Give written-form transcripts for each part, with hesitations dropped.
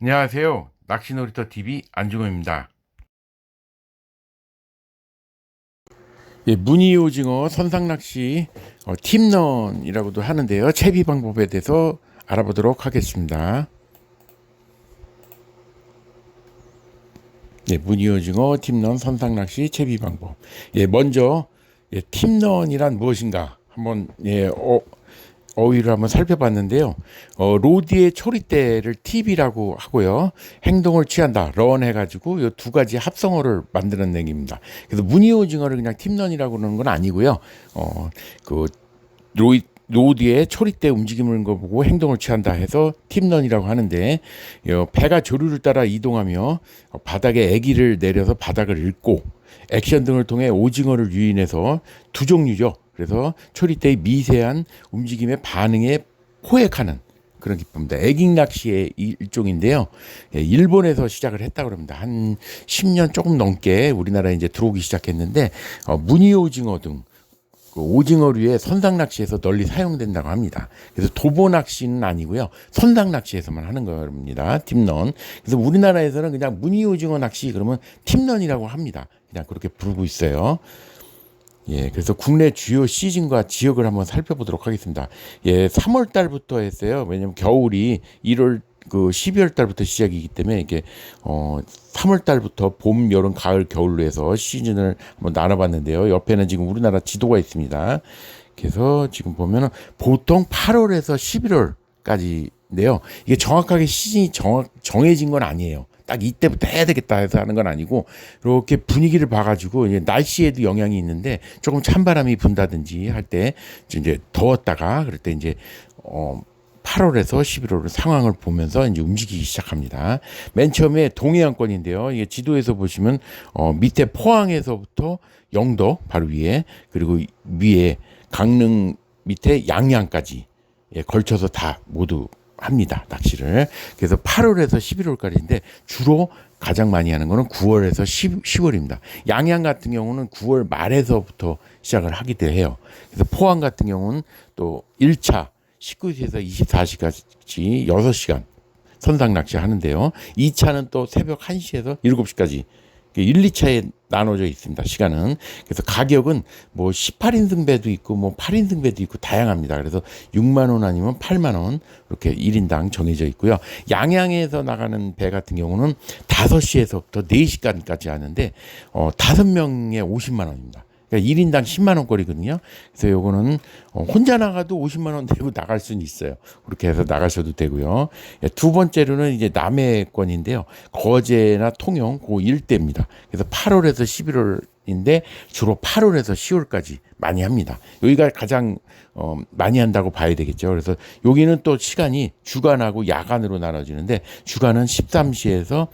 안녕하세요. 낚시놀이터 TV 안중호입니다. 예, 무늬 오징어 선상낚시 팀런이라고도 하는데요. 채비 방법에 대해서 알아보도록 하겠습니다. 예, 무늬 오징어 팀런 선상낚시 채비 방법. 예, 먼저 팀런이란 무엇인가 한번 어휘를 한번 살펴봤는데요. 로디의 초리대를 팁이라고 하고요. 행동을 취한다, 런 해가지고 이 두 가지 합성어를 만드는 얘기입니다. 그래서 무늬오징어를 그냥 팁런이라고 그러는 건 아니고요. 그 로디의 초리대 움직임을 거 보고 행동을 취한다 해서 팁런이라고 하는데, 배가 조류를 따라 이동하며 바닥에 애기를 내려서 바닥을 읊고 액션 등을 통해 오징어를 유인해서 두 종류죠. 그래서 초리대의 미세한 움직임의 반응에 포획하는 그런 기법입니다. 애깅 낚시의 일종인데요. 일본에서 시작을 했다고 합니다. 한 10년 조금 넘게 우리나라에 이제 들어오기 시작했는데, 무늬 오징어 등 그 오징어류의 선상 낚시에서 널리 사용된다고 합니다. 그래서 도보 낚시는 아니고요. 선상 낚시에서만 하는 겁니다. 팁런. 그래서 우리나라에서는 그냥 무늬 오징어 낚시 그러면 팁런이라고 합니다. 그냥 그렇게 부르고 있어요. 예, 그래서 국내 주요 시즌과 지역을 한번 살펴보도록 하겠습니다. 예, 3월 달부터 했어요. 왜냐면 겨울이 1월 12월 달부터 시작이기 때문에 이게 3월 달부터 봄, 여름, 가을, 겨울로 해서 시즌을 한번 나눠봤는데요. 옆에는 지금 우리나라 지도가 있습니다. 그래서 지금 보면은 보통 8월에서 11월까지인데요. 이게 정확하게 시즌이 정해진 건 아니에요. 딱 이때부터 해야 되겠다 해서 하는 건 아니고, 이렇게 분위기를 봐가지고 이제 날씨에도 영향이 있는데, 조금 찬바람이 분다든지 할 때 이제 더웠다가 그럴 때 이제 8월에서 11월 상황을 보면서 이제 움직이기 시작합니다. 맨 처음에 동해안권인데요. 이게 지도에서 보시면 밑에 포항에서부터 영도 바로 위에, 그리고 위에 강릉 밑에 양양까지 걸쳐서 다 모두 합니다. 낚시를. 그래서 8월에서 11월까지인데 주로 가장 많이 하는 거는 9월에서 10월입니다. 양양 같은 경우는 9월 말에서부터 시작을 하기도 해요. 그래서 포항 같은 경우는 또 1차 19시에서 24시까지 6시간 선상 낚시 하는데요. 2차는 또 새벽 1시에서 7시까지 1, 2차에 나눠져 있습니다. 시간은. 그래서 가격은 뭐 18인승 배도 있고 뭐 8인승 배도 있고 다양합니다. 그래서 6만 원 아니면 8만 원 이렇게 1인당 정해져 있고요. 양양에서 나가는 배 같은 경우는 5시에서부터 4시간까지 하는데 5명에 50만 원입니다. 그러니까 1인당 10만 원거리거든요. 그래서 요거는 혼자 나가도 50만 원 내고 나갈 수는 있어요. 그렇게 해서 나가셔도 되고요. 두 번째로는 이제 남해권인데요. 거제나 통영 그 일대입니다. 그래서 8월에서 11월인데 주로 8월에서 10월까지 많이 합니다. 여기가 가장 많이 한다고 봐야 되겠죠. 그래서 여기는 또 시간이 주간하고 야간으로 나눠지는데, 주간은 13시에서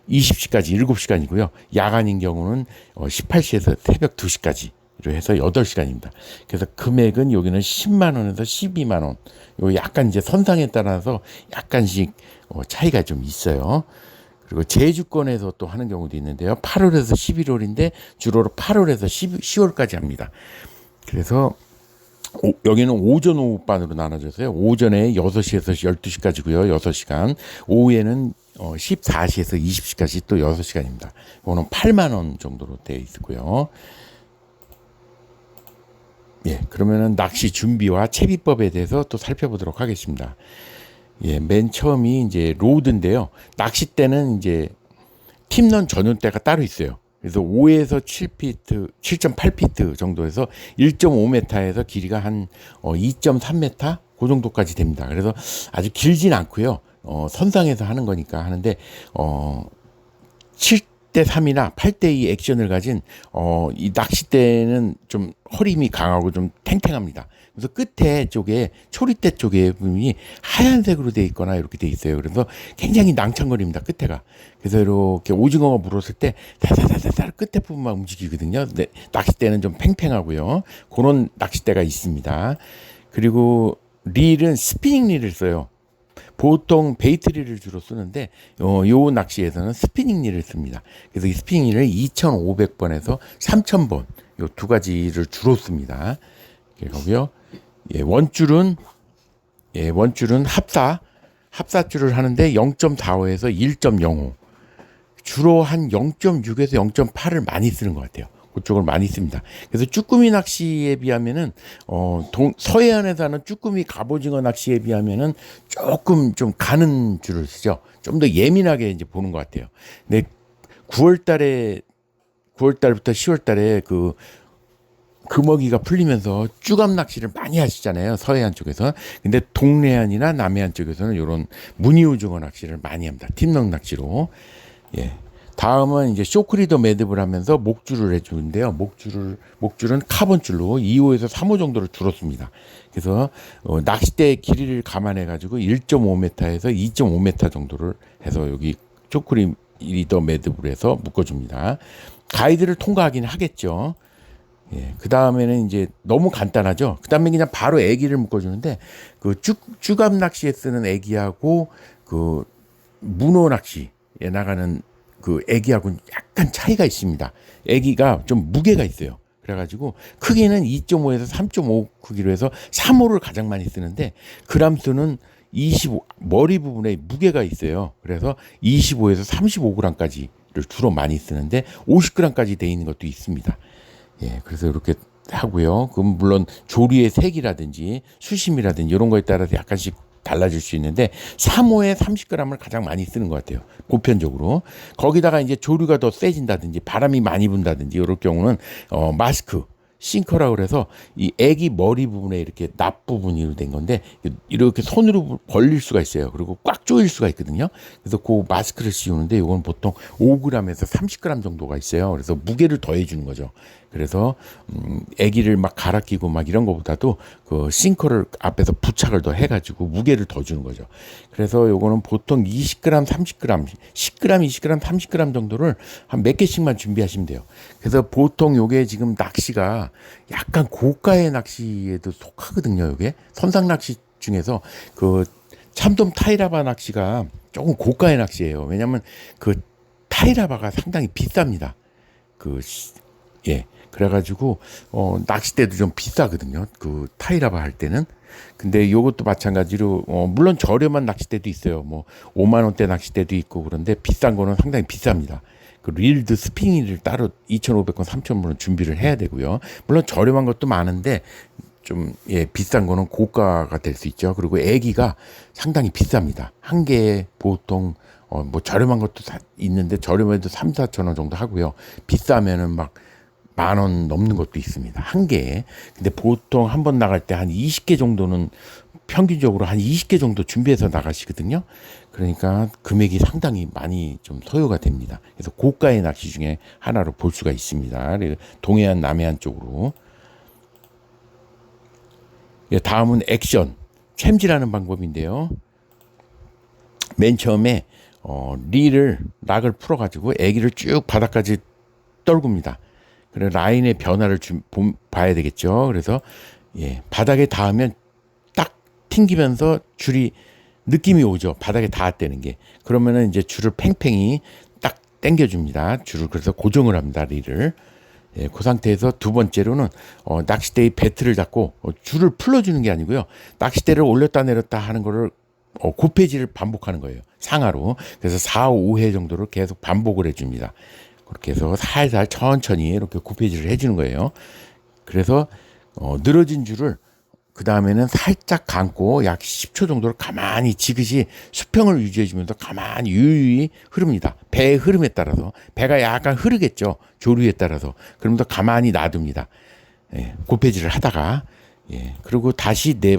20시까지 7시간이고요. 야간인 경우는 18시에서 새벽 2시까지로 해서 8시간입니다. 그래서 금액은 여기는 10만 원에서 12만 원. 요 약간 이제 선상에 따라서 약간씩 차이가 좀 있어요. 그리고 제주권에서 또 하는 경우도 있는데요. 8월에서 11월인데 주로 8월에서 10월까지 합니다. 그래서 여기는 오전 오후반으로 나눠져서요. 오전에 6시에서 12시까지고요. 6시간. 오후에는 14시에서 20시까지 또 6시간입니다. 이거는 8만 원 정도로 되어 있고요. 예, 그러면은 낚시 준비와 채비법에 대해서 또 살펴보도록 하겠습니다. 예, 맨 처음이 이제 로드인데요. 낚싯대는 이제 팀런 전용대가 따로 있어요. 그래서 5에서 7피트, 7.8피트 정도에서 1.5m에서 길이가 한 2.3m 그 정도까지 됩니다. 그래서 아주 길진 않고요. 선상에서 하는 거니까 하는데 7대 3이나 8대 2 액션을 가진 이 낚싯대는 좀 허리 힘이 강하고 좀 탱탱합니다. 그래서 끝에 쪽에 초리대 쪽에 부분이 하얀색으로 되어 있거나 이렇게 되어 있어요. 그래서 굉장히 낭창거립니다. 끝에가. 그래서 이렇게 오징어가 물었을 때 살살살살 끝에 부분만 움직이거든요. 네, 낚싯대는 좀 팽팽하고요. 그런 낚싯대가 있습니다. 그리고 릴은 스피닝 릴을 써요. 보통 베이트릴을 주로 쓰는데 요 낚시에서는 스피닝 릴을 씁니다. 그래서 이 스피닝 릴을 2,500번에서 3,000번 요 두 가지를 주로 씁니다. 그리고요. 원줄은 합사 합사줄을 하는데 0.45에서 1.05 주로 한 0.6에서 0.8을 많이 쓰는 것 같아요. 그쪽을 많이 씁니다. 그래서 쭈꾸미 낚시에 비하면은 서해안에서 하는 쭈꾸미 갑오징어 낚시에 비하면은 조금 좀 가는 줄을 쓰죠. 좀 더 예민하게 이제 보는 것 같아요. 근데 9월 달부터 10월 달에 그 금어기가 풀리면서 쭈갑 낚시를 많이 하시잖아요. 서해안 쪽에서. 근데 동해안이나 남해안 쪽에서는 이런 무늬오징어 낚시를 많이 합니다. 팀넉 낚시로. 예. 다음은 이제 쇼크리더 매듭을 하면서 목줄을 해주는데요. 목줄은 카본줄로 2호에서 3호 정도를 줄었습니다. 그래서 낚싯대의 길이를 감안해 가지고 1.5m에서 2.5m 정도를 해서 여기 쇼크리더 매듭을 해서 묶어줍니다. 가이드를 통과하긴 하겠죠. 예, 그 다음에는 이제 너무 간단하죠. 그 다음에 그냥 바로 애기를 묶어주는데 그 쭈갑 낚시에 쓰는 애기하고 그 문어 낚시에 나가는 그 애기하고는 약간 차이가 있습니다. 애기가 좀 무게가 있어요. 그래가지고 크기는 2.5에서 3.5 크기로 해서 3호를 가장 많이 쓰는데 그람 수는 25 머리 부분에 무게가 있어요. 그래서 25에서 35g까지를 주로 많이 쓰는데 50g까지 돼 있는 것도 있습니다. 예, 그래서 이렇게 하고요. 그럼 물론 조리의 색이라든지 수심이라든지 이런 거에 따라서 약간씩 달라질 수 있는데 3호에 30g을 가장 많이 쓰는 것 같아요. 보편적으로. 거기다가 이제 조류가 더 세진다든지 바람이 많이 분다든지 이럴 경우는 마스크 싱커라고 그래서 이 애기 머리 부분에 이렇게 납 부분이 된 건데 이렇게 손으로 벌릴 수가 있어요. 그리고 꽉 조일 수가 있거든요. 그래서 그 마스크를 씌우는데 이건 보통 5g에서 30g 정도가 있어요. 그래서 무게를 더해 주는 거죠. 그래서 애기를 막 갈아 끼고 막 이런 것보다도 그 싱커를 앞에서 부착을 더 해가지고 무게를 더 주는 거죠. 그래서 요거는 보통 20g, 30g, 10g, 20g, 30g 정도를 한 몇 개씩만 준비하시면 돼요. 그래서 보통 요게 지금 낚시가 약간 고가의 낚시에도 속하거든요. 요게 선상 낚시 중에서 그 참돔 타이라바 낚시가 조금 고가의 낚시예요. 왜냐하면 그 타이라바가 상당히 비쌉니다. 예. 그래가지고 낚싯대도 좀 비싸거든요. 그 타이라바 할 때는. 근데 요것도 마찬가지로 물론 저렴한 낚싯대도 있어요. 뭐 5만 원대 낚싯대도 있고 그런데 비싼 거는 상당히 비쌉니다. 그 릴드 스핑이를 따로 2,500원, 3,000원 준비를 해야 되고요. 물론 저렴한 것도 많은데 좀 비싼 거는 고가가 될 수 있죠. 그리고 애기가 상당히 비쌉니다. 한 개에 보통 뭐 저렴한 것도 있는데 저렴해도 3, 4천 원 정도 하고요. 비싸면은 막 10,000원 넘는 것도 있습니다. 한 개에. 근데 보통 한 번 나갈 때 한 20개 정도는 평균적으로 한 20개 정도 준비해서 나가시거든요. 그러니까 금액이 상당히 많이 좀 소요가 됩니다. 그래서 고가의 낚시 중에 하나로 볼 수가 있습니다. 동해안, 남해안 쪽으로. 다음은 액션, 챔질하는 방법인데요. 맨 처음에 락을 풀어가지고 애기를 쭉 바닥까지 떨굽니다. 그래 라인의 변화를 봐야 되겠죠. 그래서 바닥에 닿으면 딱 튕기면서 줄이 느낌이 오죠. 바닥에 닿았다는 게. 그러면은 이제 줄을 팽팽히 딱 당겨줍니다. 줄을 그래서 고정을 합니다. 릴을. 그 상태에서 두 번째로는 낚싯대의 배트를 잡고 줄을 풀어주는 게 아니고요. 낚싯대를 올렸다 내렸다 하는 거를 고페질을 반복하는 거예요. 상하로. 그래서 4, 5회 정도를 계속 반복을 해줍니다. 그렇게 해서 살살 천천히 이렇게 고페질을 해주는 거예요. 그래서 늘어진 줄을 그 다음에는 살짝 감고 약 10초 정도를 가만히 지그시 수평을 유지해주면서 가만히 유유히 흐릅니다. 배의 흐름에 따라서 배가 약간 흐르겠죠. 조류에 따라서. 그러면서 가만히 놔둡니다. 고페질을 하다가 그리고 다시 네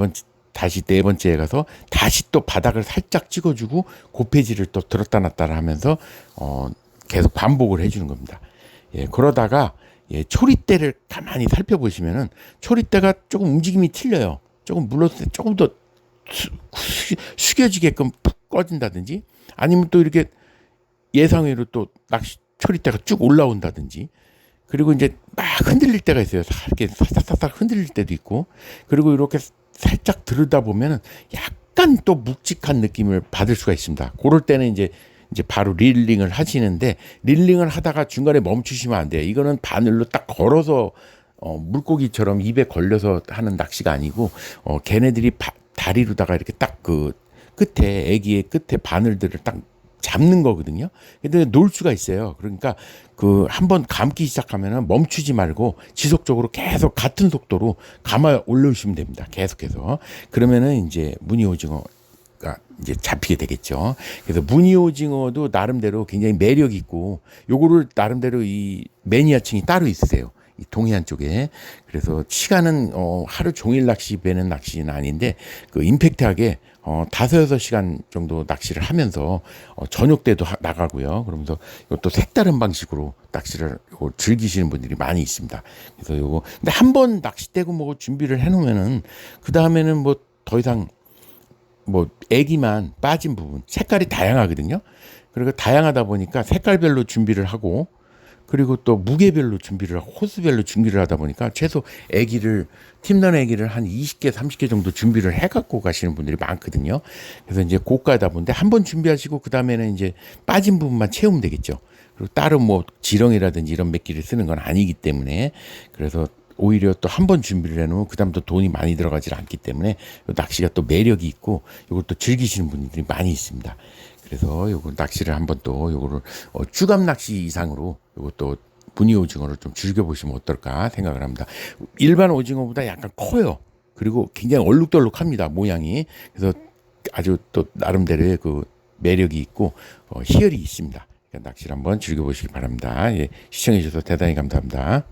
번째에 가서 다시 또 바닥을 살짝 찍어주고 고페질을 또 들었다 놨다 하면서 계속 반복을 해주는 겁니다. 그러다가 초리대를 가만히 살펴보시면은 초리대가 조금 움직임이 틀려요. 조금 물러서 조금 더 숙여지게끔 푹 꺼진다든지 아니면 또 이렇게 예상외로 또 낚시 초리대가 쭉 올라온다든지 그리고 이제 막 흔들릴 때가 있어요. 이렇게 사싹사싹 흔들릴 때도 있고 그리고 이렇게 살짝 들여다보면은 약간 또 묵직한 느낌을 받을 수가 있습니다. 그럴 때는 이제 바로 릴링을 하시는데 릴링을 하다가 중간에 멈추시면 안 돼요. 이거는 바늘로 딱 걸어서 물고기처럼 입에 걸려서 하는 낚시가 아니고 걔네들이 다리로다가 이렇게 딱 그 끝에 애기의 끝에 바늘들을 딱 잡는 거거든요. 근데 놓을 수가 있어요. 그러니까 그 한번 감기 시작하면은 멈추지 말고 지속적으로 계속 같은 속도로 감아 올려주시면 됩니다. 계속해서. 그러면은 이제 무늬 오징어가 이제 잡히게 되겠죠. 그래서 무늬 오징어도 나름대로 굉장히 매력 있고 요거를 나름대로 이 매니아층이 따로 있으세요. 이 동해안 쪽에. 그래서 시간은 하루 종일 낚시 배는 낚시는 아닌데 그 임팩트하게 5-6시간 정도 낚시를 하면서 저녁 때도 나가고요. 그러면서 이것도 색다른 방식으로 낚시를 즐기시는 분들이 많이 있습니다. 그래서 요거 근데 한 번 낚싯대고 뭐 준비를 해 놓으면은 그 다음에는 뭐 더 이상 뭐 애기만 빠진 부분 색깔이 다양하거든요. 그리고 다양하다 보니까 색깔별로 준비를 하고 그리고 또 무게별로 준비를 하고 호수별로 준비를 하다 보니까 최소 애기를 팀런 애기를 한 20개, 30개 정도 준비를 해 갖고 가시는 분들이 많거든요. 그래서 이제 고가다 보는데 한 번 준비하시고 그다음에는 이제 빠진 부분만 채우면 되겠죠. 그리고 따로 뭐 지렁이라든지 이런 맥기를 쓰는 건 아니기 때문에 그래서 오히려 또 한 번 준비를 해놓으면 그다음 또 돈이 많이 들어가질 않기 때문에 낚시가 또 매력이 있고 이것도 즐기시는 분들이 많이 있습니다. 그래서 요거 낚시를 한번 또 요거를 쭈갑 낚시 이상으로 요것도 무늬 오징어를 좀 즐겨보시면 어떨까 생각을 합니다. 일반 오징어보다 약간 커요. 그리고 굉장히 얼룩덜룩합니다. 모양이. 그래서 아주 또 나름대로의 그 매력이 있고 희열이 있습니다. 낚시를 한번 즐겨보시기 바랍니다. 예, 시청해 주셔서 대단히 감사합니다.